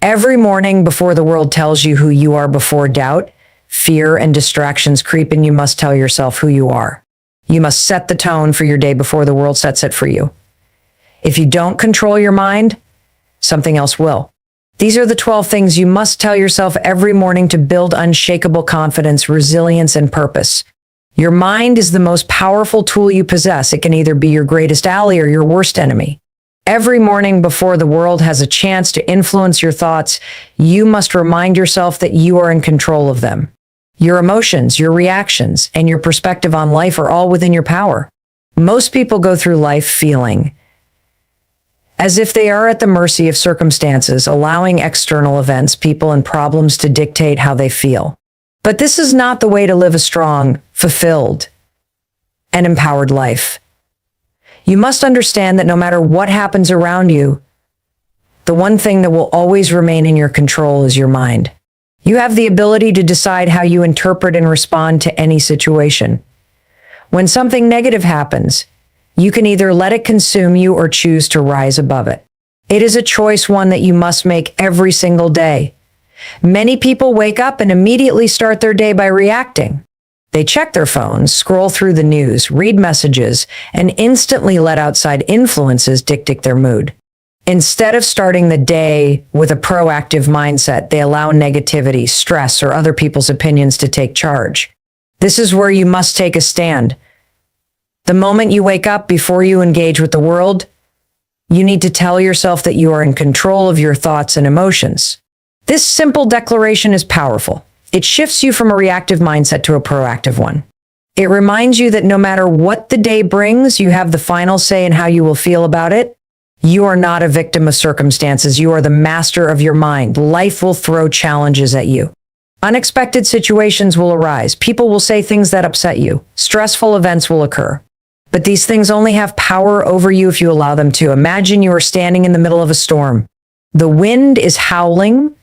Every morning before the world tells you who you are, before doubt, fear, and distractions creep in, you must tell yourself who you are. You must set the tone for your day before the world sets it for you. If you don't control your mind, something else will. These are the 12 things you must tell yourself every morning to build unshakable confidence, resilience, and purpose. Your mind is the most powerful tool you possess. It can either be your greatest ally or your worst enemy. Every morning before the world has a chance to influence your thoughts, you must remind yourself that you are in control of them. Your emotions, your reactions, and your perspective on life are all within your power. Most people go through life feeling as if they are at the mercy of circumstances, allowing external events, people, and problems to dictate how they feel. But this is not the way to live a strong, fulfilled, and empowered life. You must understand that no matter what happens around you, the one thing that will always remain in your control is your mind. You have the ability to decide how you interpret and respond to any situation. When something negative happens, you can either let it consume you or choose to rise above it. It is a choice, one that you must make every single day. Many people wake up and immediately start their day by reacting. They check their phones, scroll through the news, read messages, and instantly let outside influences dictate their mood. Instead of starting the day with a proactive mindset, they allow negativity, stress, or other people's opinions to take charge. This is where you must take a stand. The moment you wake up, before you engage with the world, you need to tell yourself that you are in control of your thoughts and emotions. This simple declaration is powerful. It shifts you from a reactive mindset to a proactive one. It reminds you that no matter what the day brings, you have the final say in how you will feel about it. You are not a victim of circumstances. You are the master of your mind. Life will throw challenges at you. Unexpected situations will arise. People will say things that upset you. Stressful events will occur. But these things only have power over you if you allow them to. Imagine you are standing in the middle of a storm. The wind is howling,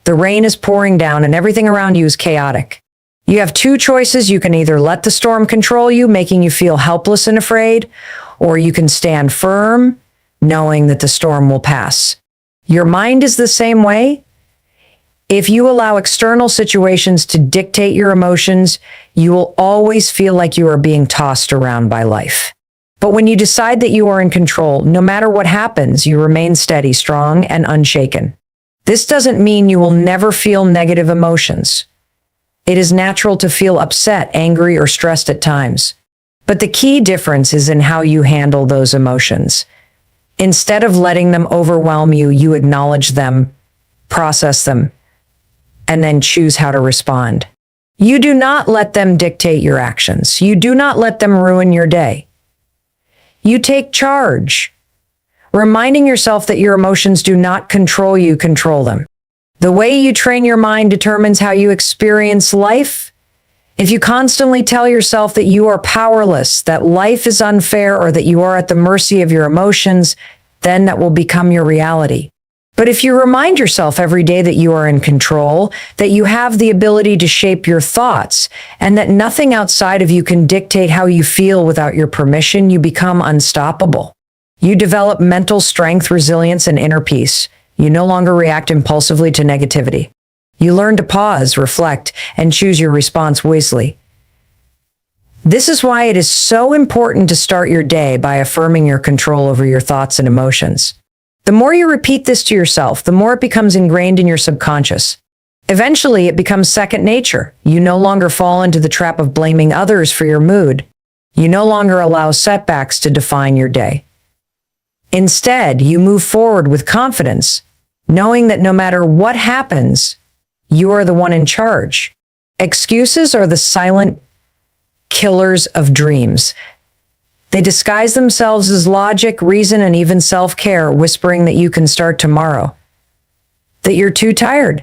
the rain is pouring down, and everything around you is chaotic. You have two choices. You can either let the storm control you, making you feel helpless and afraid, or you can stand firm, knowing that the storm will pass. Your mind is the same way. If you allow external situations to dictate your emotions, you will always feel like you are being tossed around by life. But when you decide that you are in control, no matter what happens, you remain steady, strong, and unshaken. This doesn't mean you will never feel negative emotions. It is natural to feel upset, angry, or stressed at times. But the key difference is in how you handle those emotions. Instead of letting them overwhelm you, you acknowledge them, process them, and then choose how to respond. You do not let them dictate your actions. You do not let them ruin your day. You take charge, reminding yourself that your emotions do not control you, control them. The way you train your mind determines how you experience life. If you constantly tell yourself that you are powerless, that life is unfair, or that you are at the mercy of your emotions, then that will become your reality. But if you remind yourself every day that you are in control, that you have the ability to shape your thoughts, and that nothing outside of you can dictate how you feel without your permission, you become unstoppable. You develop mental strength, resilience, and inner peace. You no longer react impulsively to negativity. You learn to pause, reflect, and choose your response wisely. This is why it is so important to start your day by affirming your control over your thoughts and emotions. The more you repeat this to yourself, the more it becomes ingrained in your subconscious. Eventually, it becomes second nature. You no longer fall into the trap of blaming others for your mood. You no longer allow setbacks to define your day. Instead, you move forward with confidence, knowing that no matter what happens, you are the one in charge. Excuses are the silent killers of dreams. They disguise themselves as logic, reason, and even self-care, whispering that you can start tomorrow, that you're too tired,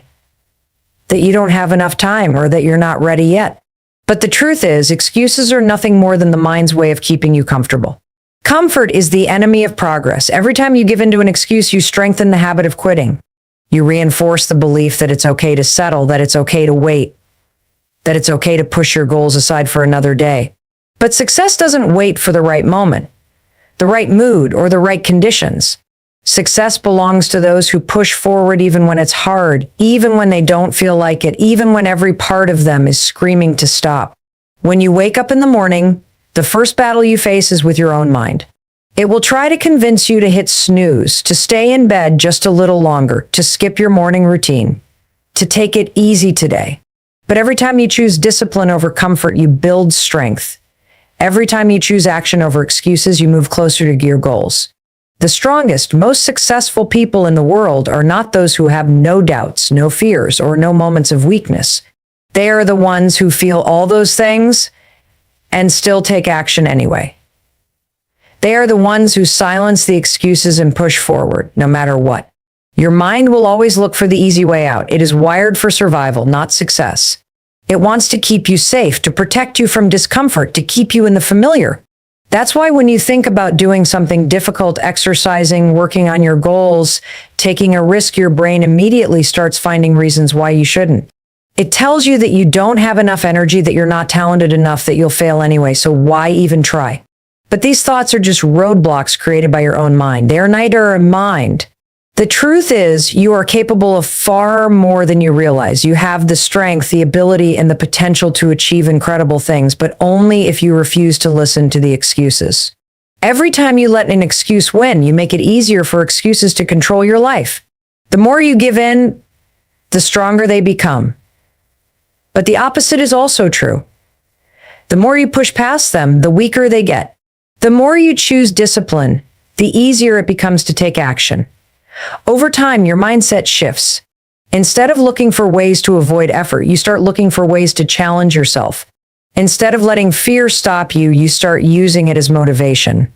that you don't have enough time, or that you're not ready yet. But the truth is, excuses are nothing more than the mind's way of keeping you comfortable. Comfort is the enemy of progress. Every time you give in to an excuse, you strengthen the habit of quitting. You reinforce the belief that it's okay to settle, that it's okay to wait, that it's okay to push your goals aside for another day. But success doesn't wait for the right moment, the right mood, or the right conditions. Success belongs to those who push forward even when it's hard, even when they don't feel like it, even when every part of them is screaming to stop. When you wake up in the morning, the first battle you face is with your own mind. It will try to convince you to hit snooze, to stay in bed just a little longer, to skip your morning routine, to take it easy today. But every time you choose discipline over comfort, you build strength. Every time you choose action over excuses, you move closer to your goals. The strongest, most successful people in the world are not those who have no doubts, no fears, or no moments of weakness. They are the ones who feel all those things and still take action anyway. They are the ones who silence the excuses and push forward, no matter what. Your mind will always look for the easy way out. It is wired for survival, not success. It wants to keep you safe, to protect you from discomfort, to keep you in the familiar. That's why when you think about doing something difficult, exercising, working on your goals, taking a risk, your brain immediately starts finding reasons why you shouldn't. It tells you that you don't have enough energy, that you're not talented enough, that you'll fail anyway, so why even try? But these thoughts are just roadblocks created by your own mind. They are neither a mind. The truth is, you are capable of far more than you realize. You have the strength, the ability, and the potential to achieve incredible things, but only if you refuse to listen to the excuses. Every time you let an excuse win, you make it easier for excuses to control your life. The more you give in, the stronger they become. But the opposite is also true. The more you push past them, the weaker they get. The more you choose discipline, the easier it becomes to take action. Over time, your mindset shifts. Instead of looking for ways to avoid effort, you start looking for ways to challenge yourself. Instead of letting fear stop you, you start using it as motivation.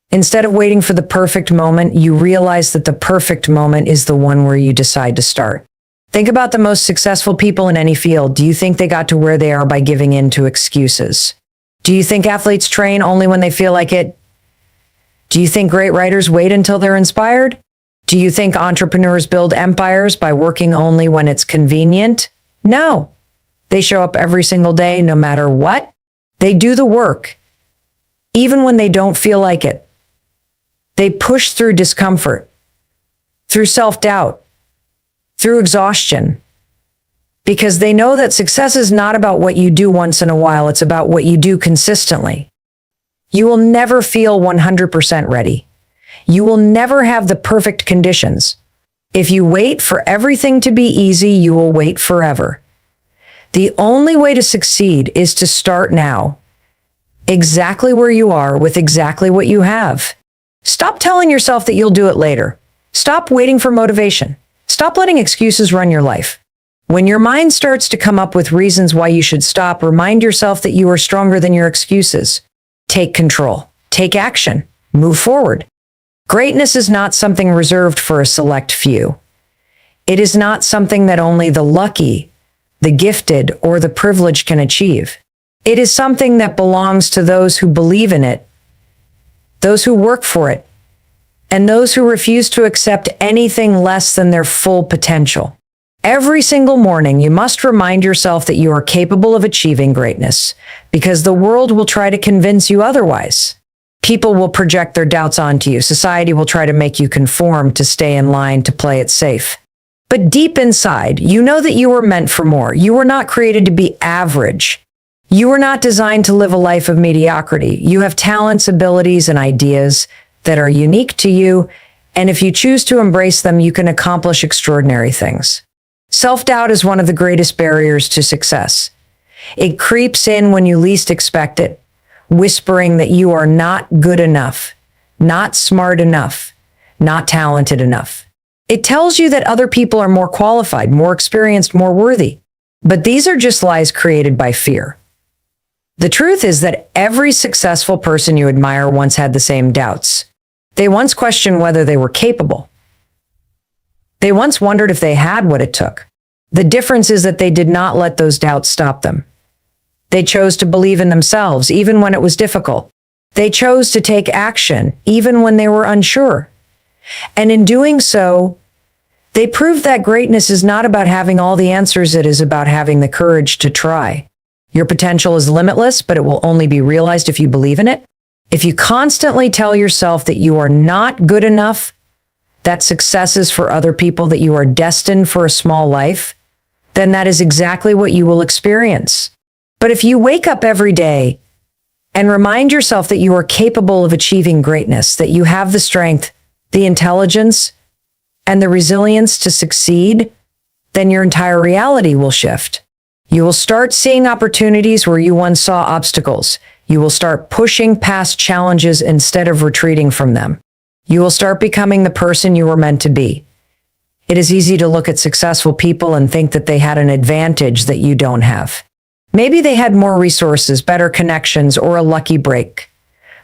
Instead of waiting for the perfect moment, you realize that the perfect moment is the one where you decide to start. Think about the most successful people in any field. Do you think they got to where they are by giving in to excuses? Do you think athletes train only when they feel like it? Do you think great writers wait until they're inspired? Do you think entrepreneurs build empires by working only when it's convenient? No. They show up every single day, no matter what. They do the work, even when they don't feel like it. They push through discomfort, through self-doubt, through exhaustion, because they know that success is not about what you do once in a while, it's about what you do consistently. You will never feel 100% ready. You will never have the perfect conditions. If you wait for everything to be easy, you will wait forever. The only way to succeed is to start now, exactly where you are with exactly what you have. Stop telling yourself that you'll do it later. Stop waiting for motivation. Stop letting excuses run your life. When your mind starts to come up with reasons why you should stop, remind yourself that you are stronger than your excuses. Take control. Take action. Move forward. Greatness is not something reserved for a select few. It is not something that only the lucky, the gifted, or the privileged can achieve. It is something that belongs to those who believe in it, those who work for it, and those who refuse to accept anything less than their full potential. Every single morning, you must remind yourself that you are capable of achieving greatness, because the world will try to convince you otherwise. People will project their doubts onto you. Society will try to make you conform, to stay in line, to play it safe. But deep inside, you know that you were meant for more. You were not created to be average. You were not designed to live a life of mediocrity. You have talents, abilities, and ideas that are unique to you, and if you choose to embrace them, you can accomplish extraordinary things. Self-doubt is one of the greatest barriers to success. It creeps in when you least expect it, whispering that you are not good enough, not smart enough, not talented enough. It tells you that other people are more qualified, more experienced, more worthy. But these are just lies created by fear. The truth is that every successful person you admire once had the same doubts. They once questioned whether they were capable. They once wondered if they had what it took. The difference is that they did not let those doubts stop them. They chose to believe in themselves, even when it was difficult. They chose to take action, even when they were unsure. And in doing so, they proved that greatness is not about having all the answers, it is about having the courage to try. Your potential is limitless, but it will only be realized if you believe in it. If you constantly tell yourself that you are not good enough, that success is for other people, that you are destined for a small life, then that is exactly what you will experience. But if you wake up every day and remind yourself that you are capable of achieving greatness, that you have the strength, the intelligence, and the resilience to succeed, then your entire reality will shift. You will start seeing opportunities where you once saw obstacles. You will start pushing past challenges instead of retreating from them. You will start becoming the person you were meant to be. It is easy to look at successful people and think that they had an advantage that you don't have. Maybe they had more resources, better connections, or a lucky break.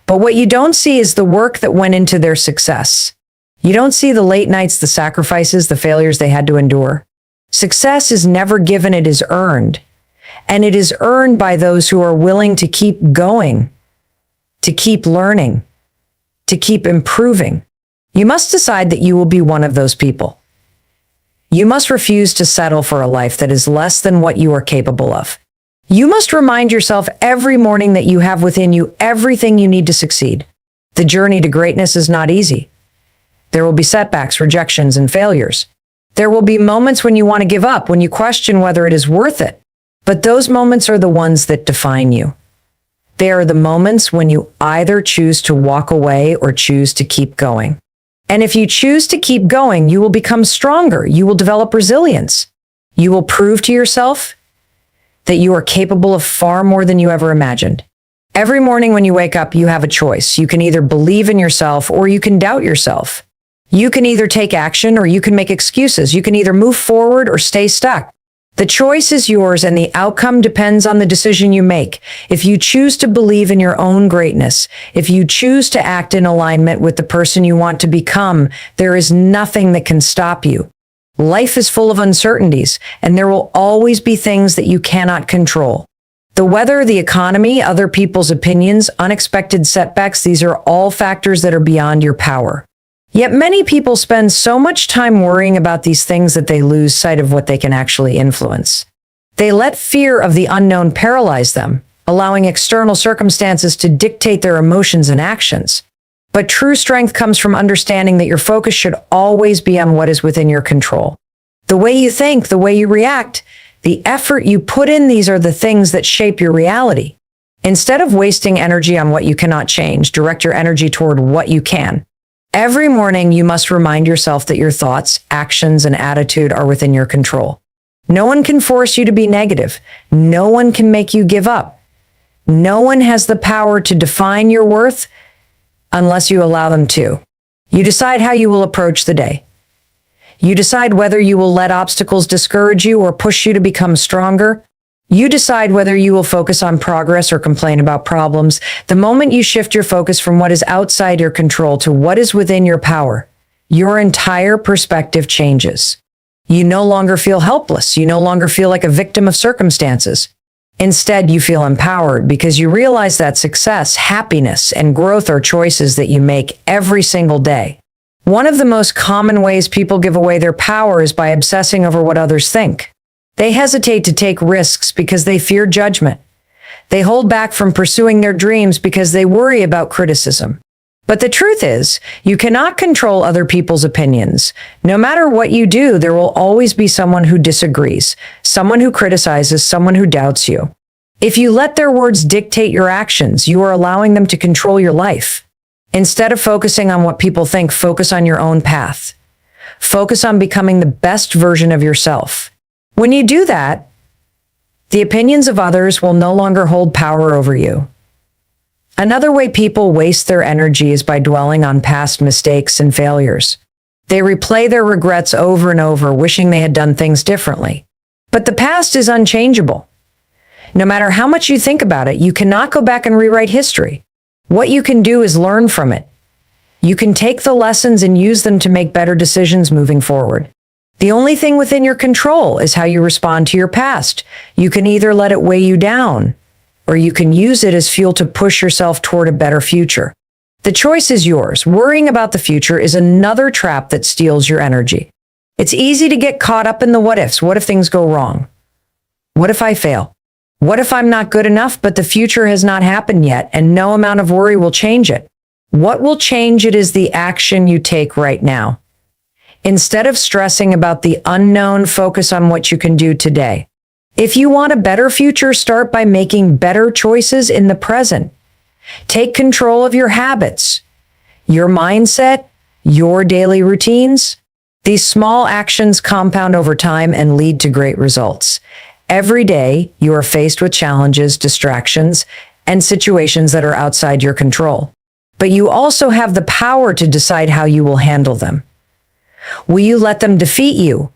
But what you don't see is the work that went into their success. You don't see the late nights, the sacrifices, the failures they had to endure. Success is never given, it is earned. And it is earned by those who are willing to keep going, to keep learning, to keep improving. You must decide that you will be one of those people. You must refuse to settle for a life that is less than what you are capable of. You must remind yourself every morning that you have within you everything you need to succeed. The journey to greatness is not easy. There will be setbacks, rejections, and failures. There will be moments when you want to give up, when you question whether it is worth it. But those moments are the ones that define you. They are the moments when you either choose to walk away or choose to keep going. And if you choose to keep going, you will become stronger. You will develop resilience. You will prove to yourself that you are capable of far more than you ever imagined. Every morning when you wake up, you have a choice. You can either believe in yourself or you can doubt yourself. You can either take action or you can make excuses. You can either move forward or stay stuck. The choice is yours, and the outcome depends on the decision you make. If you choose to believe in your own greatness, if you choose to act in alignment with the person you want to become, there is nothing that can stop you. Life is full of uncertainties, and there will always be things that you cannot control. The weather, the economy, other people's opinions, unexpected setbacks, these are all factors that are beyond your power. Yet many people spend so much time worrying about these things that they lose sight of what they can actually influence. They let fear of the unknown paralyze them, allowing external circumstances to dictate their emotions and actions. But true strength comes from understanding that your focus should always be on what is within your control. The way you think, the way you react, the effort you put in, these are the things that shape your reality. Instead of wasting energy on what you cannot change, direct your energy toward what you can. Every morning, you must remind yourself that your thoughts, actions, and attitude are within your control. No one can force you to be negative. No one can make you give up. No one has the power to define your worth unless you allow them to. You decide how you will approach the day. You decide whether you will let obstacles discourage you or push you to become stronger. You decide whether you will focus on progress or complain about problems. The moment you shift your focus from what is outside your control to what is within your power, your entire perspective changes. You no longer feel helpless. You no longer feel like a victim of circumstances. Instead, you feel empowered because you realize that success, happiness, and growth are choices that you make every single day. One of the most common ways people give away their power is by obsessing over what others think. They hesitate to take risks because they fear judgment. They hold back from pursuing their dreams because they worry about criticism. But the truth is, you cannot control other people's opinions. No matter what you do, there will always be someone who disagrees, someone who criticizes, someone who doubts you. If you let their words dictate your actions, you are allowing them to control your life. Instead of focusing on what people think, focus on your own path. Focus on becoming the best version of yourself. When you do that, the opinions of others will no longer hold power over you. Another way people waste their energy is by dwelling on past mistakes and failures. They replay their regrets over and over, wishing they had done things differently. But the past is unchangeable. No matter how much you think about it, you cannot go back and rewrite history. What you can do is learn from it. You can take the lessons and use them to make better decisions moving forward. The only thing within your control is how you respond to your past. You can either let it weigh you down, or you can use it as fuel to push yourself toward a better future. The choice is yours. Worrying about the future is another trap that steals your energy. It's easy to get caught up in the what ifs. What if things go wrong? What if I fail? What if I'm not good enough, but the future has not happened yet, and no amount of worry will change it? What will change it is the action you take right now. Instead of stressing about the unknown, focus on what you can do today. If you want a better future, start by making better choices in the present. Take control of your habits, your mindset, your daily routines. These small actions compound over time and lead to great results. Every day, you are faced with challenges, distractions, and situations that are outside your control. But you also have the power to decide how you will handle them. Will you let them defeat you,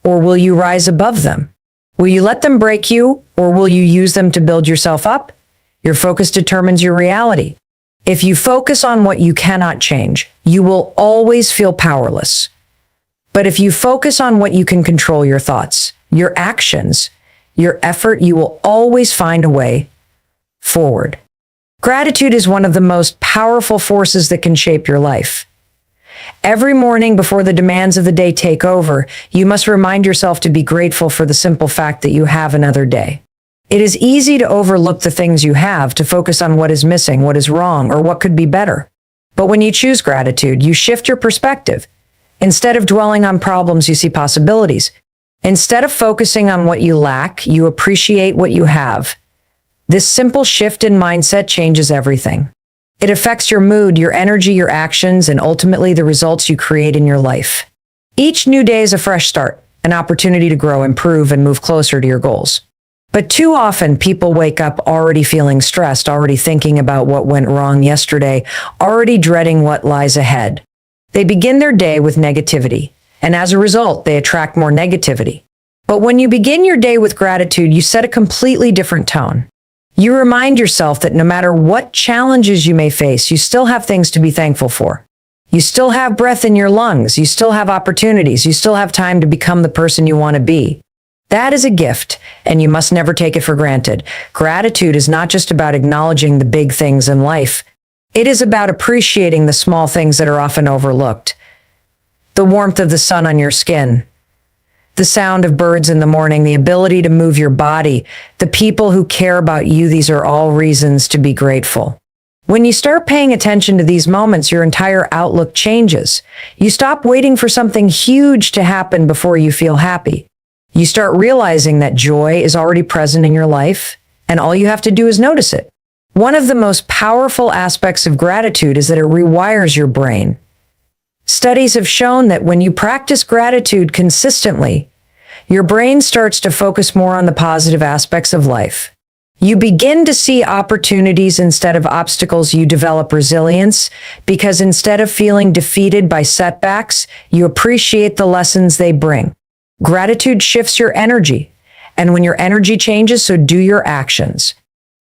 or will you rise above them? Will you let them break you, or will you use them to build yourself up? Your focus determines your reality. If you focus on what you cannot change, you will always feel powerless. But if you focus on what you can control, your thoughts, your actions, your effort, you will always find a way forward. Gratitude is one of the most powerful forces that can shape your life. Every morning before the demands of the day take over, you must remind yourself to be grateful for the simple fact that you have another day. It is easy to overlook the things you have, to focus on what is missing, what is wrong, or what could be better. But when you choose gratitude, you shift your perspective. Instead of dwelling on problems, you see possibilities. Instead of focusing on what you lack, you appreciate what you have. This simple shift in mindset changes everything. It affects your mood, your energy, your actions, and ultimately the results you create in your life. Each new day is a fresh start, an opportunity to grow, improve, and move closer to your goals. But too often, people wake up already feeling stressed, already thinking about what went wrong yesterday, already dreading what lies ahead. They begin their day with negativity, and as a result, they attract more negativity. But when you begin your day with gratitude, you set a completely different tone. You remind yourself that no matter what challenges you may face, you still have things to be thankful for. You still have breath in your lungs. You still have opportunities. You still have time to become the person you want to be. That is a gift, and you must never take it for granted. Gratitude is not just about acknowledging the big things in life. It is about appreciating the small things that are often overlooked. The warmth of the sun on your skin, the sound of birds in the morning, the ability to move your body, the people who care about you. These are all reasons to be grateful. When you start paying attention to these moments, your entire outlook changes. You stop waiting for something huge to happen before you feel happy. You start realizing that joy is already present in your life, and all you have to do is notice it. One of the most powerful aspects of gratitude is that it rewires your brain. Studies have shown that when you practice gratitude consistently, your brain starts to focus more on the positive aspects of life. You begin to see opportunities instead of obstacles. You develop resilience because instead of feeling defeated by setbacks, you appreciate the lessons they bring. Gratitude shifts your energy, and when your energy changes, so do your actions.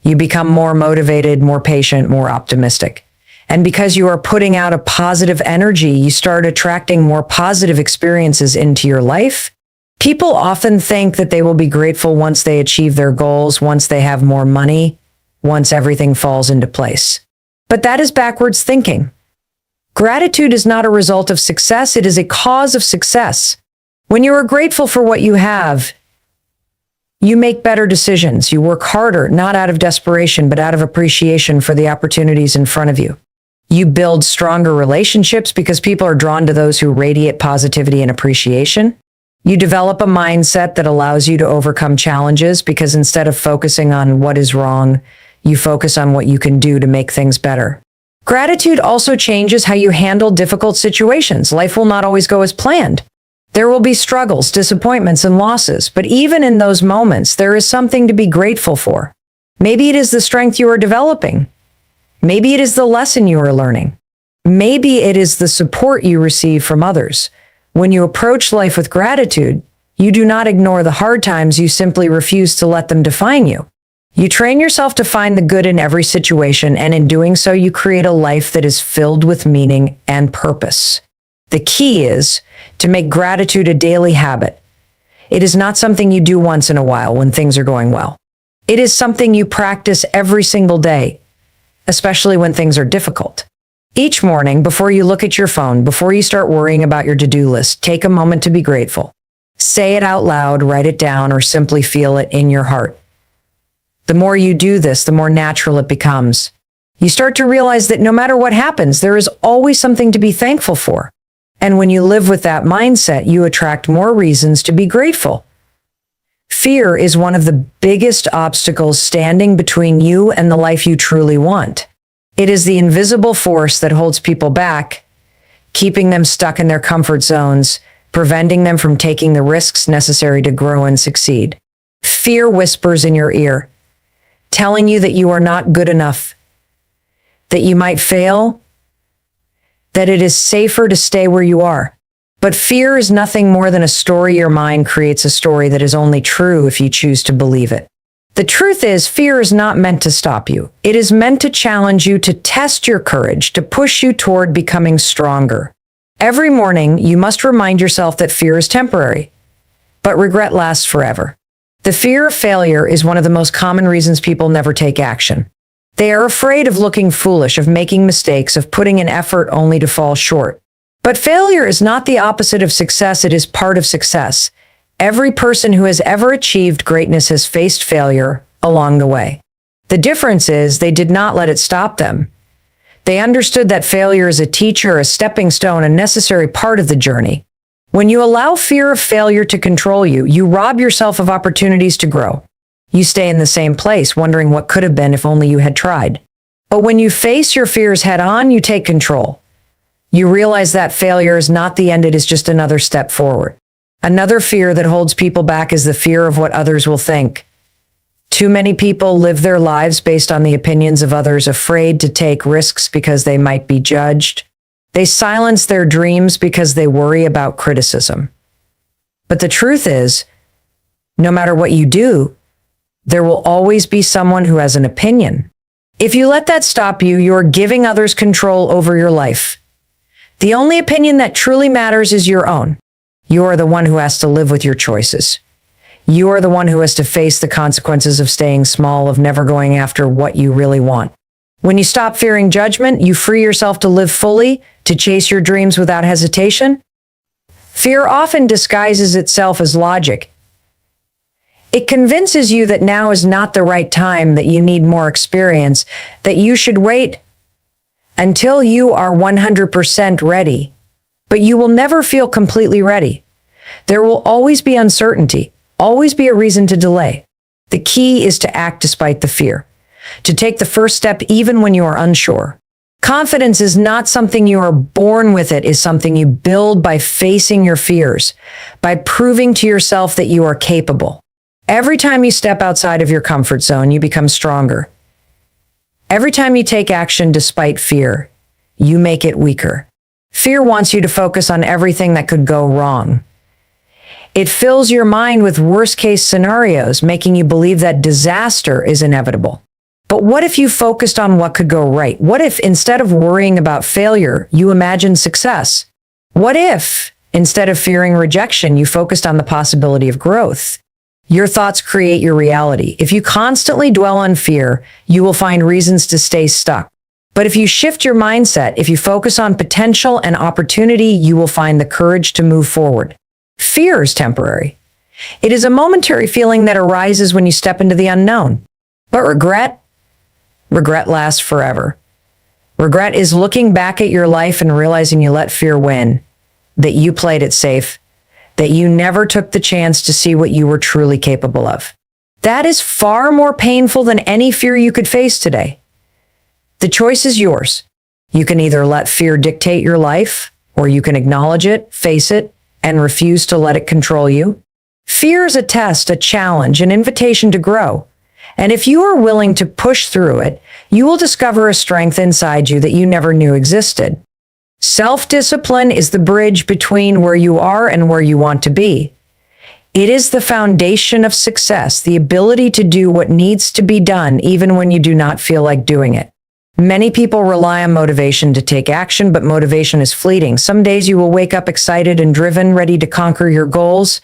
You become more motivated, more patient, more optimistic. And because you are putting out a positive energy, you start attracting more positive experiences into your life. People often think that they will be grateful once they achieve their goals, once they have more money, once everything falls into place. But that is backwards thinking. Gratitude is not a result of success, it is a cause of success. When you are grateful for what you have, you make better decisions. You work harder, not out of desperation, but out of appreciation for the opportunities in front of you. You build stronger relationships because people are drawn to those who radiate positivity and appreciation. You develop a mindset that allows you to overcome challenges because instead of focusing on what is wrong, you focus on what you can do to make things better. Gratitude also changes how you handle difficult situations. Life will not always go as planned. There will be struggles, disappointments, and losses, but even in those moments, there is something to be grateful for. Maybe it is the strength you are developing. Maybe it is the lesson you are learning. Maybe it is the support you receive from others. When you approach life with gratitude, you do not ignore the hard times, you simply refuse to let them define you. You train yourself to find the good in every situation, and in doing so, you create a life that is filled with meaning and purpose. The key is to make gratitude a daily habit. It is not something you do once in a while when things are going well. It is something you practice every single day, especially when things are difficult. Each morning, before you look at your phone, before you start worrying about your to-do list, take a moment to be grateful. Say it out loud, write it down, or simply feel it in your heart. The more you do this, the more natural it becomes. You start to realize that no matter what happens, there is always something to be thankful for. And when you live with that mindset, you attract more reasons to be grateful. Fear is one of the biggest obstacles standing between you and the life you truly want. It is the invisible force that holds people back, keeping them stuck in their comfort zones, preventing them from taking the risks necessary to grow and succeed. Fear whispers in your ear, telling you that you are not good enough, that you might fail, that it is safer to stay where you are. But fear is nothing more than a story your mind creates, a story that is only true if you choose to believe it. The truth is, fear is not meant to stop you. It is meant to challenge you, to test your courage, to push you toward becoming stronger. Every morning, you must remind yourself that fear is temporary, but regret lasts forever. The fear of failure is one of the most common reasons people never take action. They are afraid of looking foolish, of making mistakes, of putting in effort only to fall short. But failure is not the opposite of success, it is part of success. Every person who has ever achieved greatness has faced failure along the way. The difference is they did not let it stop them. They understood that failure is a teacher, a stepping stone, a necessary part of the journey. When you allow fear of failure to control you, you rob yourself of opportunities to grow. You stay in the same place, wondering what could have been if only you had tried. But when you face your fears head on, you take control. You realize that failure is not the end, it is just another step forward. Another fear that holds people back is the fear of what others will think. Too many people live their lives based on the opinions of others, afraid to take risks because they might be judged. They silence their dreams because they worry about criticism. But the truth is, no matter what you do, there will always be someone who has an opinion. If you let that stop you, you're giving others control over your life. The only opinion that truly matters is your own. You are the one who has to live with your choices. You are the one who has to face the consequences of staying small, of never going after what you really want. When you stop fearing judgment, you free yourself to live fully, to chase your dreams without hesitation. Fear often disguises itself as logic. It convinces you that now is not the right time, that you need more experience, that you should wait until you are 100% ready. But you will never feel completely ready. There will always be uncertainty, always be a reason to delay. The key is to act despite the fear, to take the first step even when you are unsure. Confidence is not something you are born with, it is something you build by facing your fears, by proving to yourself that you are capable. Every time you step outside of your comfort zone, you become stronger. Every time you take action despite fear, you make it weaker. Fear wants you to focus on everything that could go wrong. It fills your mind with worst-case scenarios, making you believe that disaster is inevitable. But what if you focused on what could go right? What if, instead of worrying about failure, you imagined success? What if, instead of fearing rejection, you focused on the possibility of growth? Your thoughts create your reality. If you constantly dwell on fear, you will find reasons to stay stuck. But if you shift your mindset, if you focus on potential and opportunity, you will find the courage to move forward. Fear is temporary. It is a momentary feeling that arises when you step into the unknown. But regret lasts forever. Regret is looking back at your life and realizing you let fear win, that you played it safe, that you never took the chance to see what you were truly capable of. That is far more painful than any fear you could face today. The choice is yours. You can either let fear dictate your life, or you can acknowledge it, face it, and refuse to let it control you. Fear is a test, a challenge, an invitation to grow. And if you are willing to push through it, you will discover a strength inside you that you never knew existed. Self-discipline is the bridge between where you are and where you want to be. It is the foundation of success, the ability to do what needs to be done even when you do not feel like doing it. Many people rely on motivation to take action, but motivation is fleeting. Some days you will wake up excited and driven, ready to conquer your goals.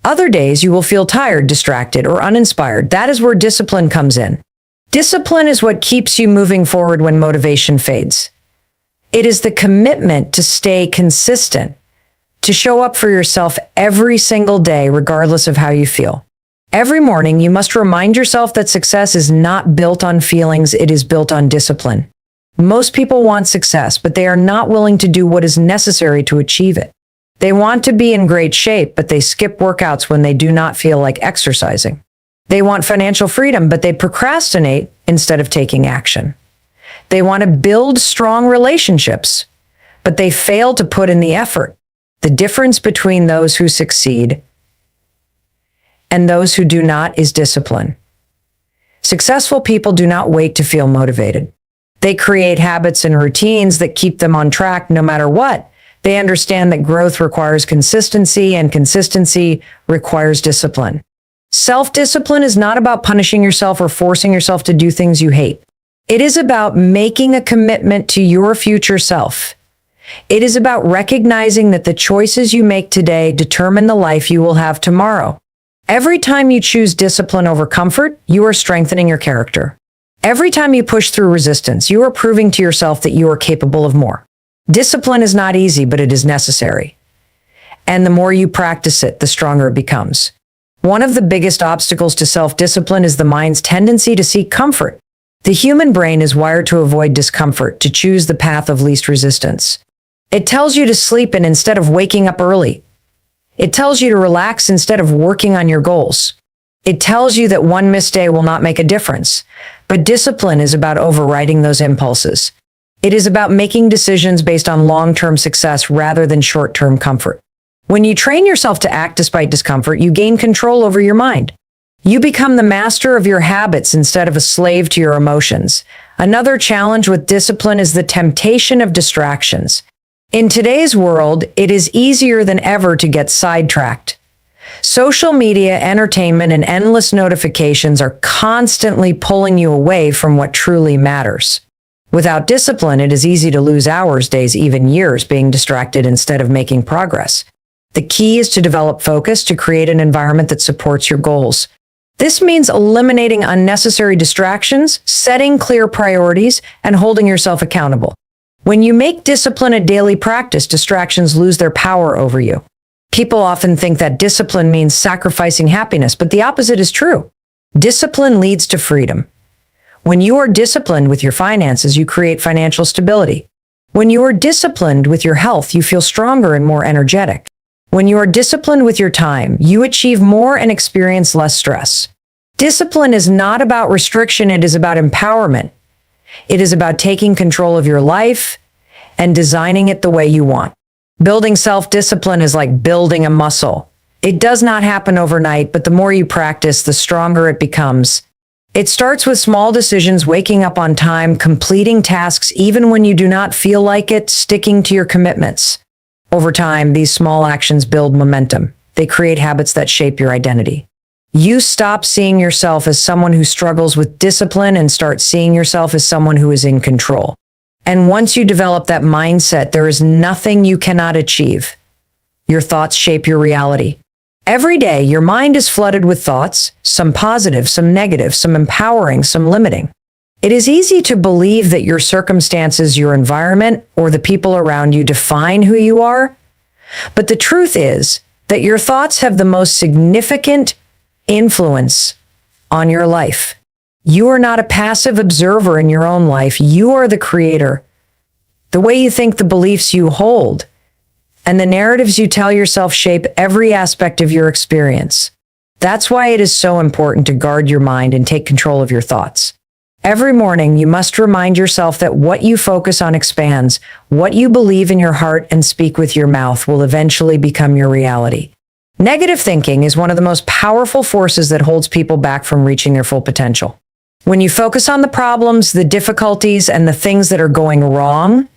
Other days you will feel tired, distracted, or uninspired. That is where discipline comes in. Discipline is what keeps you moving forward when motivation fades. It is the commitment to stay consistent, to show up for yourself every single day, regardless of how you feel. Every morning, you must remind yourself that success is not built on feelings, it is built on discipline. Most people want success, but they are not willing to do what is necessary to achieve it. They want to be in great shape, but they skip workouts when they do not feel like exercising. They want financial freedom, but they procrastinate instead of taking action. They want to build strong relationships, but they fail to put in the effort. The difference between those who succeed and those who do not is discipline. Successful people do not wait to feel motivated. They create habits and routines that keep them on track no matter what. They understand that growth requires consistency, and consistency requires discipline. Self-discipline is not about punishing yourself or forcing yourself to do things you hate. It is about making a commitment to your future self. It is about recognizing that the choices you make today determine the life you will have tomorrow. Every time you choose discipline over comfort, you are strengthening your character. Every time you push through resistance, you are proving to yourself that you are capable of more. Discipline is not easy, but it is necessary. And the more you practice it, the stronger it becomes. One of the biggest obstacles to self-discipline is the mind's tendency to seek comfort. The human brain is wired to avoid discomfort, to choose the path of least resistance. It tells you to sleep in instead of waking up early. It tells you to relax instead of working on your goals. It tells you that one missed day will not make a difference. But discipline is about overriding those impulses. It is about making decisions based on long-term success rather than short-term comfort. When you train yourself to act despite discomfort, you gain control over your mind. You become the master of your habits instead of a slave to your emotions. Another challenge with discipline is the temptation of distractions. In today's world, it is easier than ever to get sidetracked. Social media, entertainment, and endless notifications are constantly pulling you away from what truly matters. Without discipline, it is easy to lose hours, days, even years being distracted instead of making progress. The key is to develop focus, to create an environment that supports your goals. This means eliminating unnecessary distractions, setting clear priorities, and holding yourself accountable. When you make discipline a daily practice, distractions lose their power over you. People often think that discipline means sacrificing happiness, but the opposite is true. Discipline leads to freedom. When you are disciplined with your finances, you create financial stability. When you are disciplined with your health, you feel stronger and more energetic. When you are disciplined with your time, you achieve more and experience less stress. Discipline is not about restriction, it is about empowerment. It is about taking control of your life and designing it the way you want. Building self-discipline is like building a muscle. It does not happen overnight, but the more you practice, the stronger it becomes. It starts with small decisions, waking up on time, completing tasks even when you do not feel like it, sticking to your commitments. Over time, these small actions build momentum. They create habits that shape your identity. You stop seeing yourself as someone who struggles with discipline and start seeing yourself as someone who is in control. And once you develop that mindset, there is nothing you cannot achieve. Your thoughts shape your reality. Every day, your mind is flooded with thoughts, some positive, some negative, some empowering, some limiting. It is easy to believe that your circumstances, your environment, or the people around you define who you are. But the truth is that your thoughts have the most significant influence on your life. You are not a passive observer in your own life. You are the creator. The way you think, the beliefs you hold, and the narratives you tell yourself shape every aspect of your experience. That's why it is so important to guard your mind and take control of your thoughts. Every morning, you must remind yourself that what you focus on expands. What you believe in your heart and speak with your mouth will eventually become your reality. Negative thinking is one of the most powerful forces that holds people back from reaching their full potential. When you focus on the problems, the difficulties, and the things that are going wrong,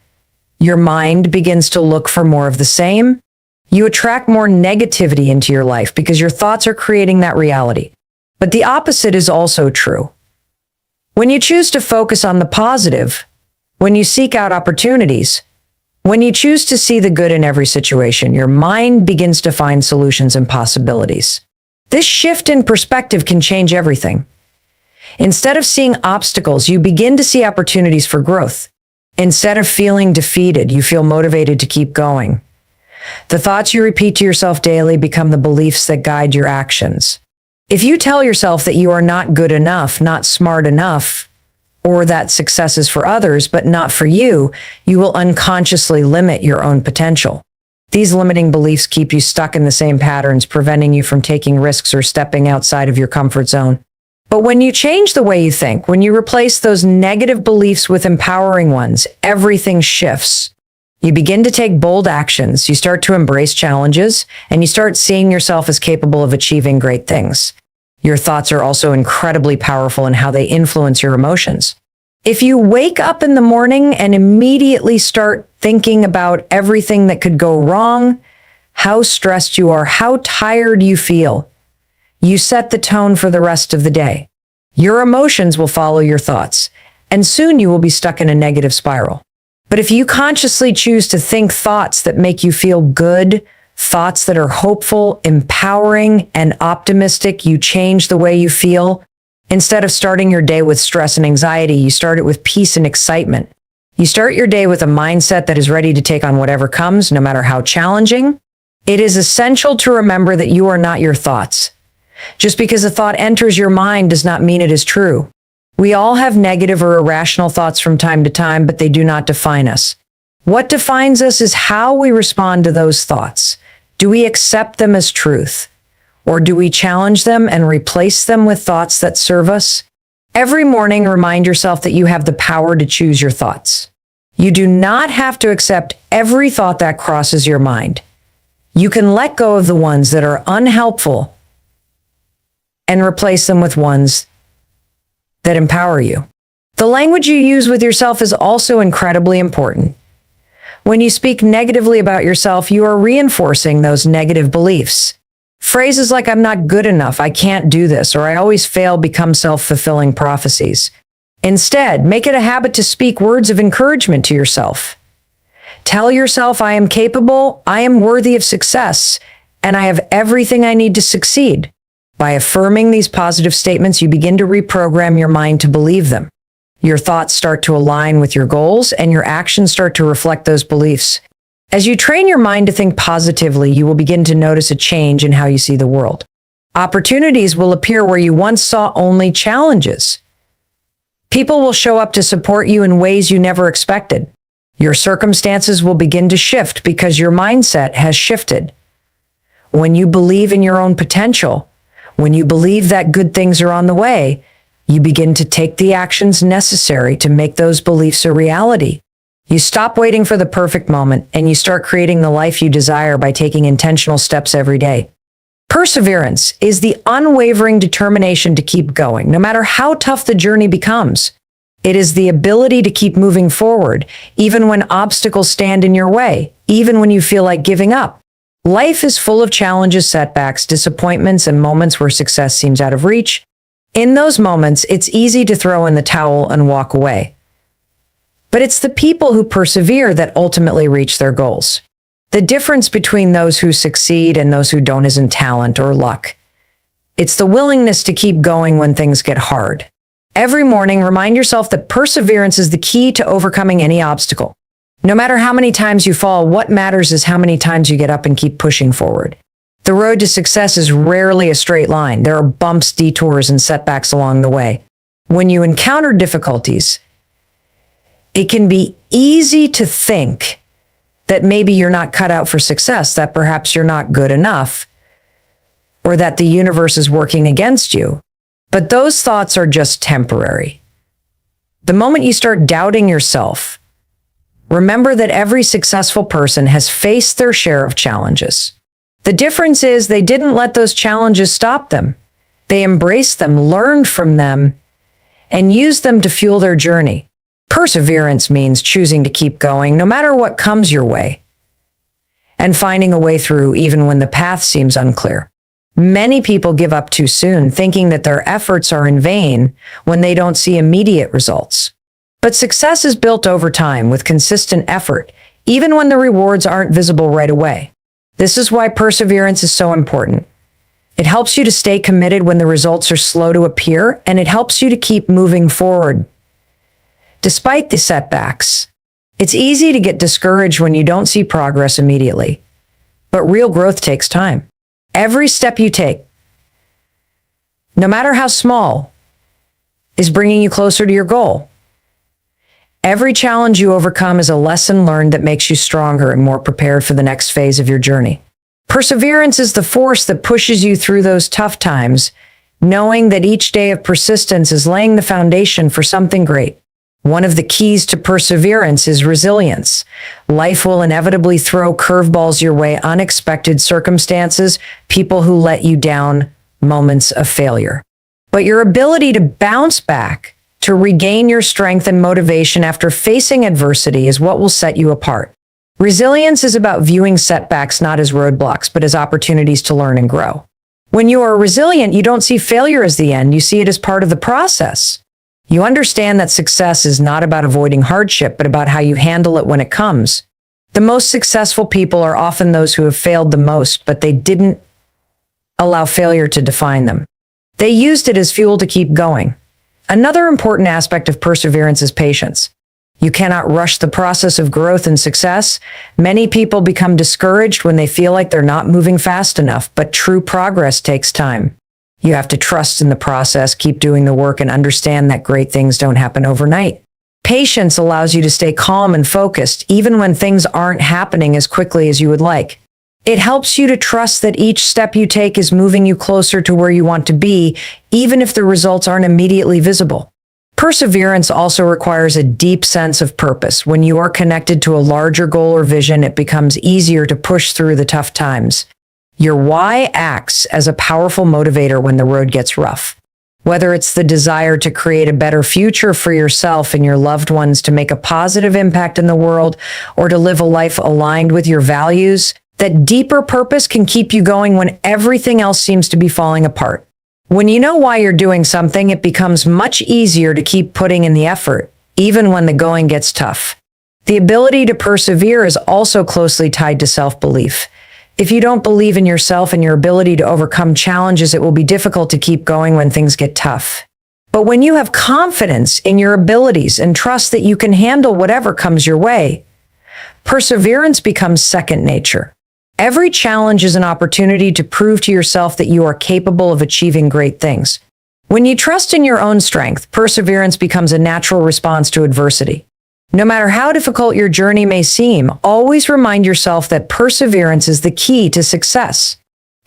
your mind begins to look for more of the same. You attract more negativity into your life because your thoughts are creating that reality. But the opposite is also true. When you choose to focus on the positive, when you seek out opportunities, when you choose to see the good in every situation, your mind begins to find solutions and possibilities. This shift in perspective can change everything. Instead of seeing obstacles, you begin to see opportunities for growth. Instead of feeling defeated, you feel motivated to keep going. The thoughts you repeat to yourself daily become the beliefs that guide your actions. If you tell yourself that you are not good enough, not smart enough, or that success is for others, but not for you, you will unconsciously limit your own potential. These limiting beliefs keep you stuck in the same patterns, preventing you from taking risks or stepping outside of your comfort zone. But when you change the way you think, when you replace those negative beliefs with empowering ones, everything shifts. You begin to take bold actions, you start to embrace challenges, and you start seeing yourself as capable of achieving great things. Your thoughts are also incredibly powerful in how they influence your emotions. If you wake up in the morning and immediately start thinking about everything that could go wrong, how stressed you are, how tired you feel, you set the tone for the rest of the day. Your emotions will follow your thoughts, and soon you will be stuck in a negative spiral. But if you consciously choose to think thoughts that make you feel good, thoughts that are hopeful, empowering, and optimistic, you change the way you feel. Instead of starting your day with stress and anxiety, you start it with peace and excitement. You start your day with a mindset that is ready to take on whatever comes, no matter how challenging. It is essential to remember that you are not your thoughts. Just because a thought enters your mind does not mean it is true. We all have negative or irrational thoughts from time to time, but they do not define us. What defines us is how we respond to those thoughts. Do we accept them as truth? Or do we challenge them and replace them with thoughts that serve us? Every morning, remind yourself that you have the power to choose your thoughts. You do not have to accept every thought that crosses your mind. You can let go of the ones that are unhelpful and replace them with ones that empower you. The language you use with yourself is also incredibly important. When you speak negatively about yourself, you are reinforcing those negative beliefs. Phrases like, "I'm not good enough," "I can't do this," or "I always fail" become self-fulfilling prophecies. Instead, make it a habit to speak words of encouragement to yourself. Tell yourself, "I am capable, I am worthy of success, and I have everything I need to succeed." By affirming these positive statements, you begin to reprogram your mind to believe them. Your thoughts start to align with your goals, and your actions start to reflect those beliefs. As you train your mind to think positively, you will begin to notice a change in how you see the world. Opportunities will appear where you once saw only challenges. People will show up to support you in ways you never expected. Your circumstances will begin to shift because your mindset has shifted. When you believe in your own potential, when you believe that good things are on the way, you begin to take the actions necessary to make those beliefs a reality. You stop waiting for the perfect moment and you start creating the life you desire by taking intentional steps every day. Perseverance is the unwavering determination to keep going, no matter how tough the journey becomes. It is the ability to keep moving forward, even when obstacles stand in your way, even when you feel like giving up. Life is full of challenges, setbacks, disappointments, and moments where success seems out of reach. In those moments, it's easy to throw in the towel and walk away. But it's the people who persevere that ultimately reach their goals. The difference between those who succeed and those who don't isn't talent or luck. It's the willingness to keep going when things get hard. Every morning, remind yourself that perseverance is the key to overcoming any obstacle. No matter how many times you fall, what matters is how many times you get up and keep pushing forward. The road to success is rarely a straight line. There are bumps, detours, and setbacks along the way. When you encounter difficulties, it can be easy to think that maybe you're not cut out for success, that perhaps you're not good enough, or that the universe is working against you. But those thoughts are just temporary. The moment you start doubting yourself, remember that every successful person has faced their share of challenges. The difference is they didn't let those challenges stop them. They embraced them, learned from them, and used them to fuel their journey. Perseverance means choosing to keep going no matter what comes your way, and finding a way through even when the path seems unclear. Many people give up too soon, thinking that their efforts are in vain when they don't see immediate results. But success is built over time with consistent effort, even when the rewards aren't visible right away. This is why perseverance is so important. It helps you to stay committed when the results are slow to appear, and it helps you to keep moving forward despite the setbacks. It's easy to get discouraged when you don't see progress immediately, but real growth takes time. Every step you take, no matter how small, is bringing you closer to your goal. Every challenge you overcome is a lesson learned that makes you stronger and more prepared for the next phase of your journey. Perseverance is the force that pushes you through those tough times, knowing that each day of persistence is laying the foundation for something great. One of the keys to perseverance is resilience. Life will inevitably throw curveballs your way, unexpected circumstances, people who let you down, moments of failure. But your ability to bounce back, to regain your strength and motivation after facing adversity is what will set you apart. Resilience is about viewing setbacks not as roadblocks, but as opportunities to learn and grow. When you are resilient, you don't see failure as the end, you see it as part of the process. You understand that success is not about avoiding hardship, but about how you handle it when it comes. The most successful people are often those who have failed the most, but they didn't allow failure to define them. They used it as fuel to keep going. Another important aspect of perseverance is patience. You cannot rush the process of growth and success. Many people become discouraged when they feel like they're not moving fast enough, but true progress takes time. You have to trust in the process, keep doing the work, and understand that great things don't happen overnight. Patience allows you to stay calm and focused, even when things aren't happening as quickly as you would like. It helps you to trust that each step you take is moving you closer to where you want to be, even if the results aren't immediately visible. Perseverance also requires a deep sense of purpose. When you are connected to a larger goal or vision, it becomes easier to push through the tough times. Your why acts as a powerful motivator when the road gets rough. Whether it's the desire to create a better future for yourself and your loved ones, to make a positive impact in the world, or to live a life aligned with your values, that deeper purpose can keep you going when everything else seems to be falling apart. When you know why you're doing something, it becomes much easier to keep putting in the effort, even when the going gets tough. The ability to persevere is also closely tied to self-belief. If you don't believe in yourself and your ability to overcome challenges, it will be difficult to keep going when things get tough. But when you have confidence in your abilities and trust that you can handle whatever comes your way, perseverance becomes second nature. Every challenge is an opportunity to prove to yourself that you are capable of achieving great things. When you trust in your own strength, perseverance becomes a natural response to adversity. No matter how difficult your journey may seem, always remind yourself that perseverance is the key to success.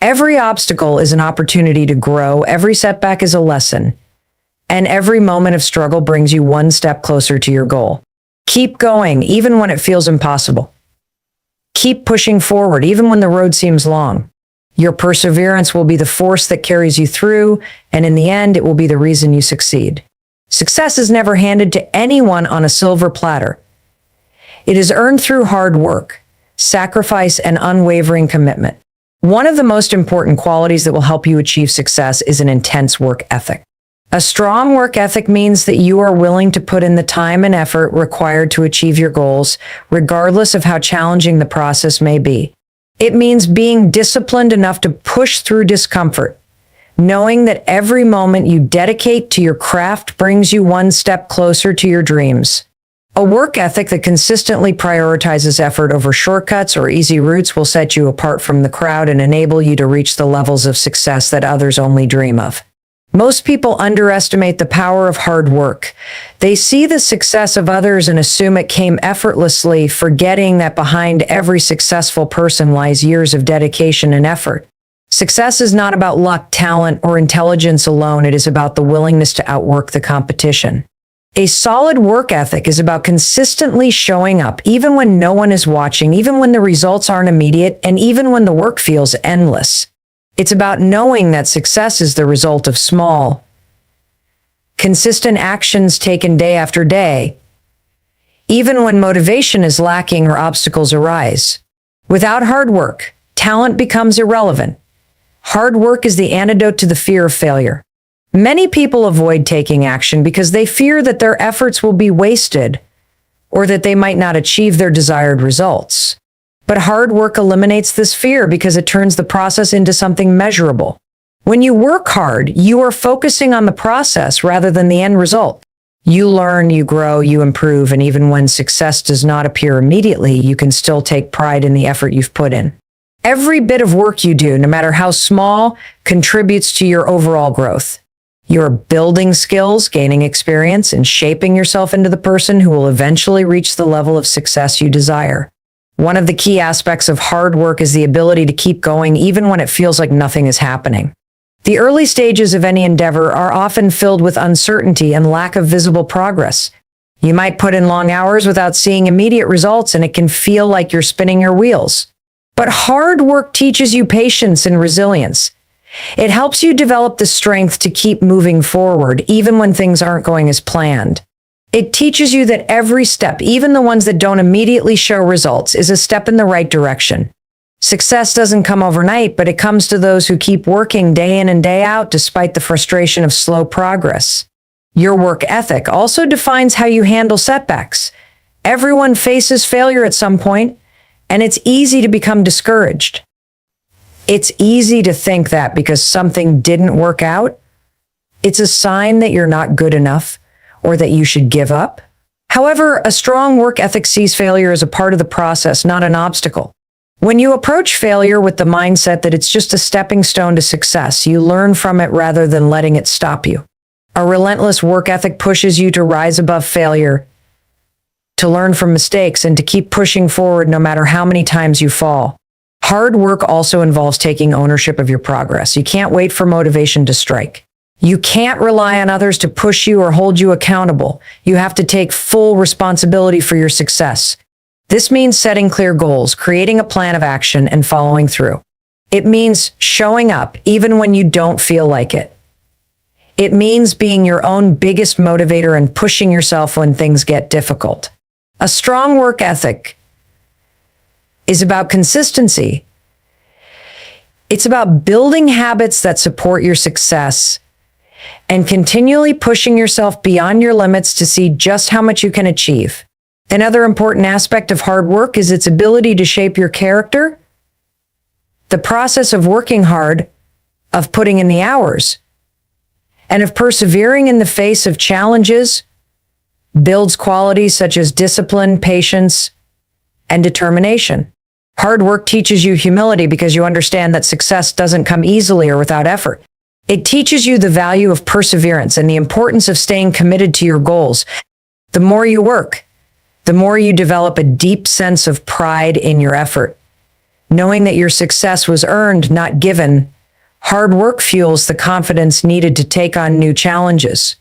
Every obstacle is an opportunity to grow, every setback is a lesson, and every moment of struggle brings you one step closer to your goal. Keep going, even when it feels impossible. Keep pushing forward, even when the road seems long. Your perseverance will be the force that carries you through, and in the end, it will be the reason you succeed. Success is never handed to anyone on a silver platter. It is earned through hard work, sacrifice, and unwavering commitment. One of the most important qualities that will help you achieve success is an intense work ethic. A strong work ethic means that you are willing to put in the time and effort required to achieve your goals, regardless of how challenging the process may be. It means being disciplined enough to push through discomfort, knowing that every moment you dedicate to your craft brings you one step closer to your dreams. A work ethic that consistently prioritizes effort over shortcuts or easy routes will set you apart from the crowd and enable you to reach the levels of success that others only dream of. Most people underestimate the power of hard work. They see the success of others and assume it came effortlessly, forgetting that behind every successful person lies years of dedication and effort. Success is not about luck, talent, or intelligence alone. It is about the willingness to outwork the competition. A solid work ethic is about consistently showing up, even when no one is watching, even when the results aren't immediate, and even when the work feels endless. It's about knowing that success is the result of small, consistent actions taken day after day, even when motivation is lacking or obstacles arise. Without hard work, talent becomes irrelevant. Hard work is the antidote to the fear of failure. Many people avoid taking action because they fear that their efforts will be wasted or that they might not achieve their desired results. But hard work eliminates this fear because it turns the process into something measurable. When you work hard, you are focusing on the process rather than the end result. You learn, you grow, you improve, and even when success does not appear immediately, you can still take pride in the effort you've put in. Every bit of work you do, no matter how small, contributes to your overall growth. You're building skills, gaining experience, and shaping yourself into the person who will eventually reach the level of success you desire. One of the key aspects of hard work is the ability to keep going even when it feels like nothing is happening. The early stages of any endeavor are often filled with uncertainty and lack of visible progress. You might put in long hours without seeing immediate results, and it can feel like you're spinning your wheels. But hard work teaches you patience and resilience. It helps you develop the strength to keep moving forward, even when things aren't going as planned. It teaches you that every step, even the ones that don't immediately show results, is a step in the right direction. Success doesn't come overnight, but it comes to those who keep working day in and day out despite the frustration of slow progress. Your work ethic also defines how you handle setbacks. Everyone faces failure at some point, and it's easy to become discouraged. It's easy to think that because something didn't work out, it's a sign that you're not good enough or that you should give up. However, a strong work ethic sees failure as a part of the process, not an obstacle. When you approach failure with the mindset that it's just a stepping stone to success, you learn from it rather than letting it stop you. A relentless work ethic pushes you to rise above failure, to learn from mistakes, and to keep pushing forward no matter how many times you fall. Hard work also involves taking ownership of your progress. You can't wait for motivation to strike. You can't rely on others to push you or hold you accountable. You have to take full responsibility for your success. This means setting clear goals, creating a plan of action, and following through. It means showing up even when you don't feel like it. It means being your own biggest motivator and pushing yourself when things get difficult. A strong work ethic is about consistency. It's about building habits that support your success and continually pushing yourself beyond your limits to see just how much you can achieve. Another important aspect of hard work is its ability to shape your character. The process of working hard, of putting in the hours, and of persevering in the face of challenges builds qualities such as discipline, patience, and determination. Hard work teaches you humility because you understand that success doesn't come easily or without effort. It teaches you the value of perseverance and the importance of staying committed to your goals. The more you work, the more you develop a deep sense of pride in your effort. Knowing that your success was earned, not given, hard work fuels the confidence needed to take on new challenges.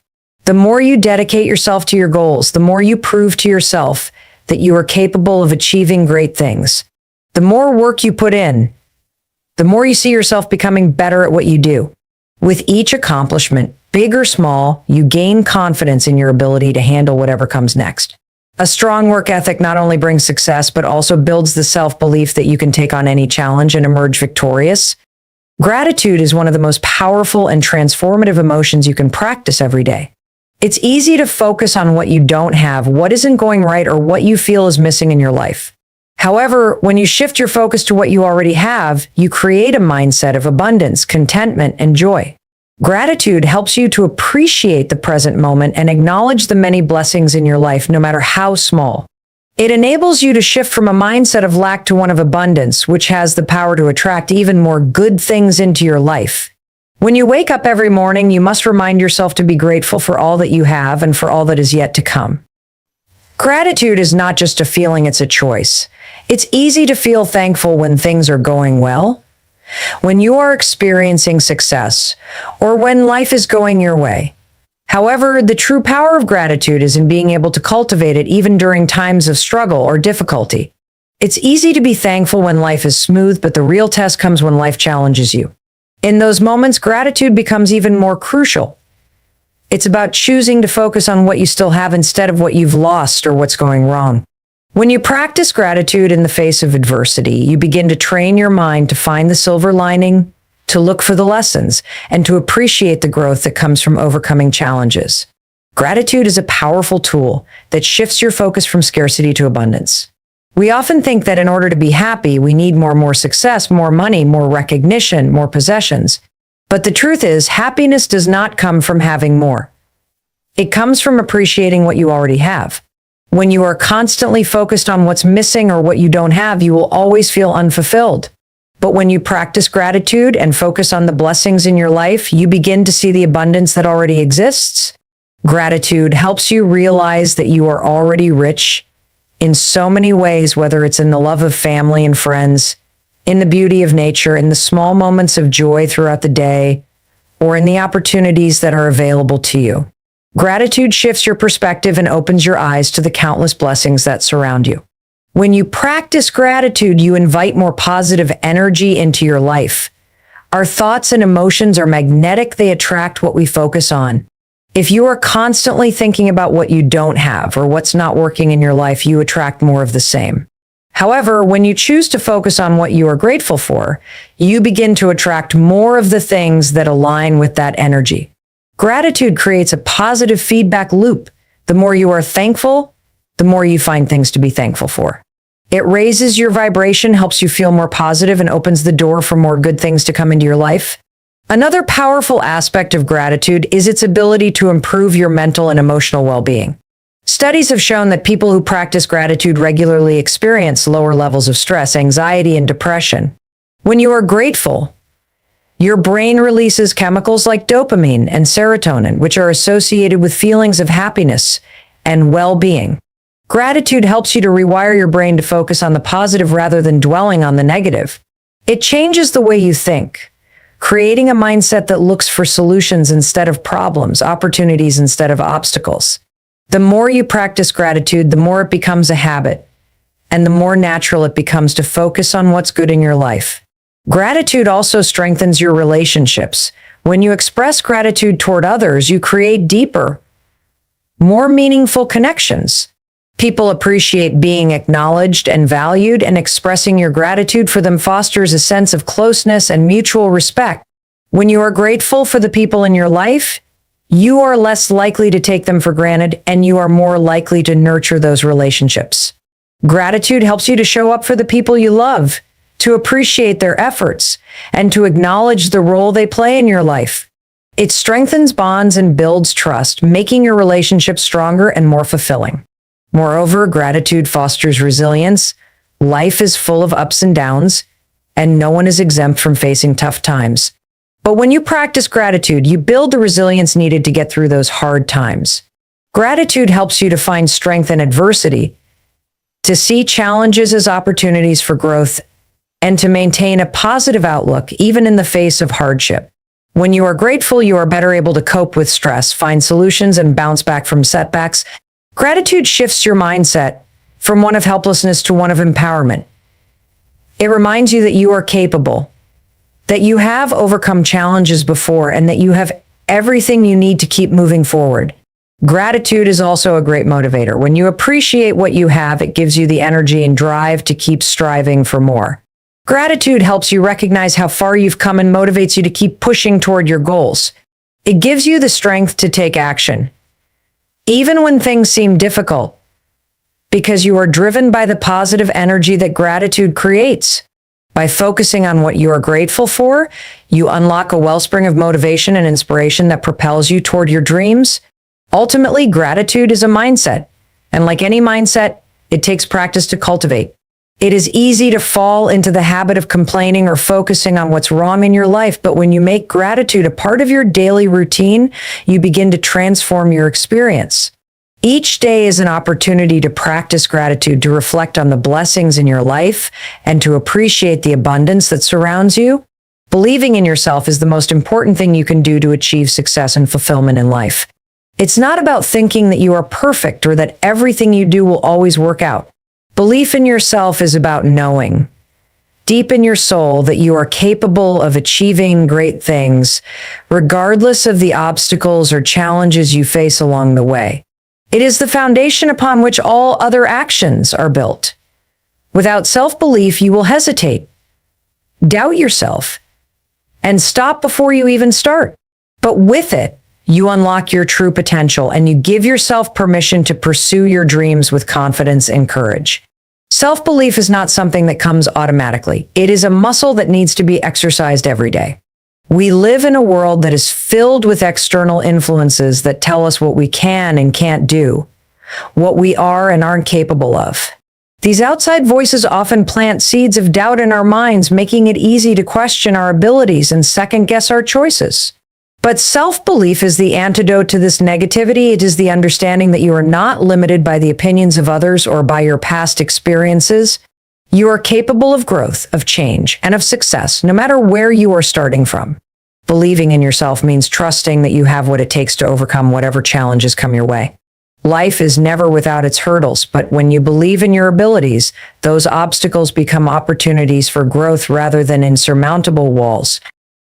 The more you dedicate yourself to your goals, the more you prove to yourself that you are capable of achieving great things. The more work you put in, the more you see yourself becoming better at what you do. With each accomplishment, big or small, you gain confidence in your ability to handle whatever comes next. A strong work ethic not only brings success, but also builds the self-belief that you can take on any challenge and emerge victorious. Gratitude is one of the most powerful and transformative emotions you can practice every day. It's easy to focus on what you don't have, what isn't going right, or what you feel is missing in your life. However, when you shift your focus to what you already have, you create a mindset of abundance, contentment, and joy. Gratitude helps you to appreciate the present moment and acknowledge the many blessings in your life, no matter how small. It enables you to shift from a mindset of lack to one of abundance, which has the power to attract even more good things into your life. When you wake up every morning, you must remind yourself to be grateful for all that you have and for all that is yet to come. Gratitude is not just a feeling, it's a choice. It's easy to feel thankful when things are going well, when you are experiencing success, or when life is going your way. However, the true power of gratitude is in being able to cultivate it even during times of struggle or difficulty. It's easy to be thankful when life is smooth, but the real test comes when life challenges you. In those moments, gratitude becomes even more crucial. It's about choosing to focus on what you still have instead of what you've lost or what's going wrong. When you practice gratitude in the face of adversity, you begin to train your mind to find the silver lining, to look for the lessons, and to appreciate the growth that comes from overcoming challenges. Gratitude is a powerful tool that shifts your focus from scarcity to abundance. We often think that in order to be happy, we need more success, more money, more recognition, more possessions. But the truth is, happiness does not come from having more. It comes from appreciating what you already have. When you are constantly focused on what's missing or what you don't have, you will always feel unfulfilled. But when you practice gratitude and focus on the blessings in your life, you begin to see the abundance that already exists. Gratitude helps you realize that you are already rich in so many ways, whether it's in the love of family and friends, in the beauty of nature, in the small moments of joy throughout the day, or in the opportunities that are available to you. Gratitude shifts your perspective and opens your eyes to the countless blessings that surround you. When you practice gratitude, you invite more positive energy into your life. Our thoughts and emotions are magnetic. They attract what we focus on. If you are constantly thinking about what you don't have or what's not working in your life, you attract more of the same. However, when you choose to focus on what you are grateful for, you begin to attract more of the things that align with that energy. Gratitude creates a positive feedback loop. The more you are thankful, the more you find things to be thankful for. It raises your vibration, helps you feel more positive, and opens the door for more good things to come into your life. Another powerful aspect of gratitude is its ability to improve your mental and emotional well-being. Studies have shown that people who practice gratitude regularly experience lower levels of stress, anxiety, and depression. When you are grateful, your brain releases chemicals like dopamine and serotonin, which are associated with feelings of happiness and well-being. Gratitude helps you to rewire your brain to focus on the positive rather than dwelling on the negative. It changes the way you think, creating a mindset that looks for solutions instead of problems, opportunities instead of obstacles. The more you practice gratitude, the more it becomes a habit, and the more natural it becomes to focus on what's good in your life. Gratitude also strengthens your relationships. When you express gratitude toward others, you create deeper, more meaningful connections. People appreciate being acknowledged and valued, and expressing your gratitude for them fosters a sense of closeness and mutual respect. When you are grateful for the people in your life, you are less likely to take them for granted, and you are more likely to nurture those relationships. Gratitude helps you to show up for the people you love, to appreciate their efforts, and to acknowledge the role they play in your life. It strengthens bonds and builds trust, making your relationships stronger and more fulfilling. Moreover, gratitude fosters resilience. Life is full of ups and downs, and no one is exempt from facing tough times. But when you practice gratitude, you build the resilience needed to get through those hard times. Gratitude helps you to find strength in adversity, to see challenges as opportunities for growth, and to maintain a positive outlook even in the face of hardship. When you are grateful, you are better able to cope with stress, find solutions, and bounce back from setbacks. Gratitude shifts your mindset from one of helplessness to one of empowerment. It reminds you that you are capable, that you have overcome challenges before, and that you have everything you need to keep moving forward. Gratitude is also a great motivator. When you appreciate what you have, it gives you the energy and drive to keep striving for more. Gratitude helps you recognize how far you've come and motivates you to keep pushing toward your goals. It gives you the strength to take action, even when things seem difficult, because you are driven by the positive energy that gratitude creates. By focusing on what you are grateful for, you unlock a wellspring of motivation and inspiration that propels you toward your dreams. Ultimately, gratitude is a mindset, and like any mindset, it takes practice to cultivate. It is easy to fall into the habit of complaining or focusing on what's wrong in your life, but when you make gratitude a part of your daily routine, you begin to transform your experience. Each day is an opportunity to practice gratitude, to reflect on the blessings in your life, and to appreciate the abundance that surrounds you. Believing in yourself is the most important thing you can do to achieve success and fulfillment in life. It's not about thinking that you are perfect or that everything you do will always work out. Belief in yourself is about knowing deep in your soul that you are capable of achieving great things, regardless of the obstacles or challenges you face along the way. It is the foundation upon which all other actions are built. Without self-belief, you will hesitate, doubt yourself, and stop before you even start. But with it, you unlock your true potential and you give yourself permission to pursue your dreams with confidence and courage. Self-belief is not something that comes automatically. It is a muscle that needs to be exercised every day. We live in a world that is filled with external influences that tell us what we can and can't do, what we are and aren't capable of. These outside voices often plant seeds of doubt in our minds, making it easy to question our abilities and second-guess our choices. But self-belief is the antidote to this negativity. It is the understanding that you are not limited by the opinions of others or by your past experiences. You are capable of growth, of change, and of success, no matter where you are starting from. Believing in yourself means trusting that you have what it takes to overcome whatever challenges come your way. Life is never without its hurdles, but when you believe in your abilities, those obstacles become opportunities for growth rather than insurmountable walls.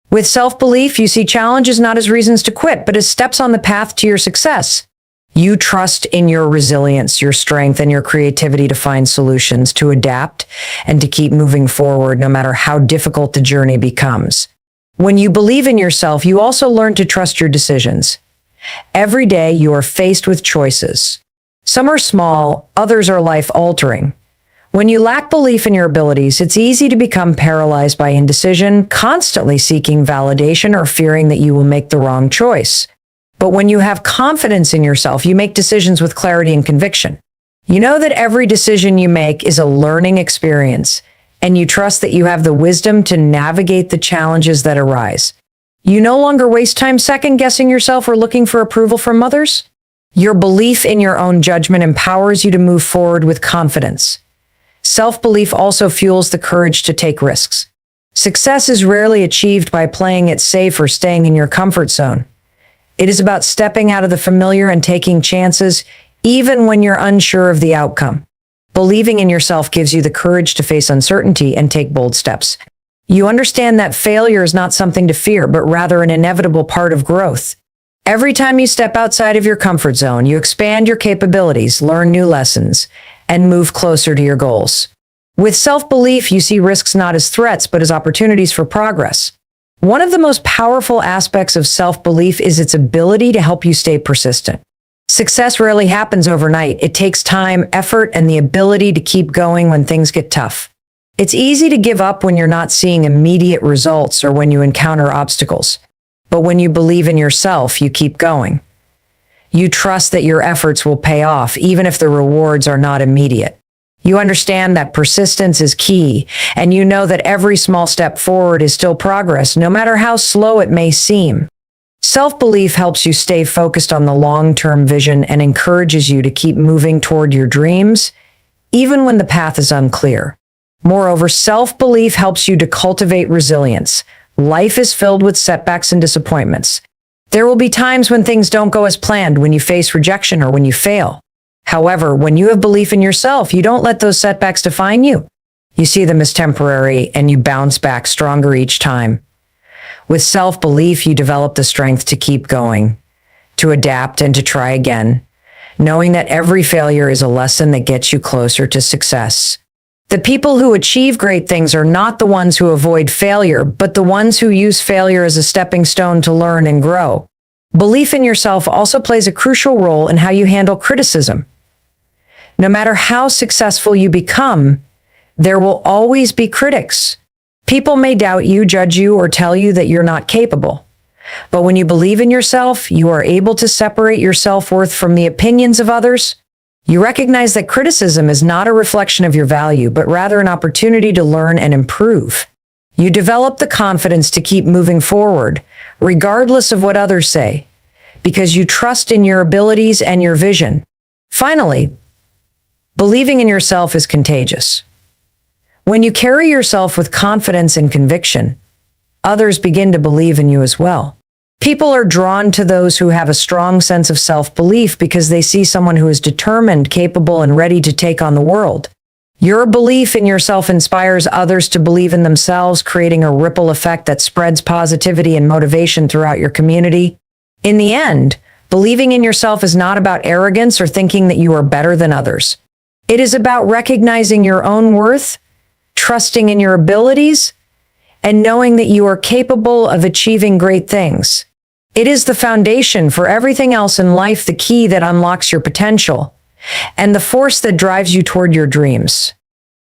With self-belief, you see challenges not as reasons to quit, but as steps on the path to your success. You trust in your resilience, your strength, and your creativity to find solutions, to adapt, and to keep moving forward no matter how difficult the journey becomes. When you believe in yourself, you also learn to trust your decisions. Every day you are faced with choices. Some are small, others are life-altering. When you lack belief in your abilities, it's easy to become paralyzed by indecision, constantly seeking validation or fearing that you will make the wrong choice. But when you have confidence in yourself, you make decisions with clarity and conviction. You know that every decision you make is a learning experience, and you trust that you have the wisdom to navigate the challenges that arise. You no longer waste time second-guessing yourself or looking for approval from others. Your belief in your own judgment empowers you to move forward with confidence. Self-belief also fuels the courage to take risks. Success is rarely achieved by playing it safe or staying in your comfort zone. It is about stepping out of the familiar and taking chances, even when you're unsure of the outcome. Believing in yourself gives you the courage to face uncertainty and take bold steps. You understand that failure is not something to fear, but rather an inevitable part of growth. Every time you step outside of your comfort zone, you expand your capabilities, learn new lessons, and move closer to your goals. With self-belief, you see risks not as threats, but as opportunities for progress. One of the most powerful aspects of self-belief is its ability to help you stay persistent. Success rarely happens overnight. It takes time, effort, and the ability to keep going when things get tough. It's easy to give up when you're not seeing immediate results or when you encounter obstacles. But when you believe in yourself, you keep going. You trust that your efforts will pay off, even if the rewards are not immediate. You understand that persistence is key, and you know that every small step forward is still progress, no matter how slow it may seem. Self-belief helps you stay focused on the long-term vision and encourages you to keep moving toward your dreams, even when the path is unclear. Moreover, self-belief helps you to cultivate resilience. Life is filled with setbacks and disappointments. There will be times when things don't go as planned, when you face rejection or when you fail. However, when you have belief in yourself, you don't let those setbacks define you. You see them as temporary and you bounce back stronger each time. With self-belief, you develop the strength to keep going, to adapt and to try again, knowing that every failure is a lesson that gets you closer to success. The people who achieve great things are not the ones who avoid failure, but the ones who use failure as a stepping stone to learn and grow. Belief in yourself also plays a crucial role in how you handle criticism. No matter how successful you become, there will always be critics. People may doubt you, judge you, or tell you that you're not capable. But when you believe in yourself, you are able to separate your self-worth from the opinions of others. You recognize that criticism is not a reflection of your value, but rather an opportunity to learn and improve. You develop the confidence to keep moving forward, regardless of what others say, because you trust in your abilities and your vision. Finally, believing in yourself is contagious. When you carry yourself with confidence and conviction, others begin to believe in you as well. People are drawn to those who have a strong sense of self-belief because they see someone who is determined, capable, and ready to take on the world. Your belief in yourself inspires others to believe in themselves, creating a ripple effect that spreads positivity and motivation throughout your community. In the end, believing in yourself is not about arrogance or thinking that you are better than others. It is about recognizing your own worth, trusting in your abilities, and knowing that you are capable of achieving great things. It is the foundation for everything else in life, the key that unlocks your potential, and the force that drives you toward your dreams.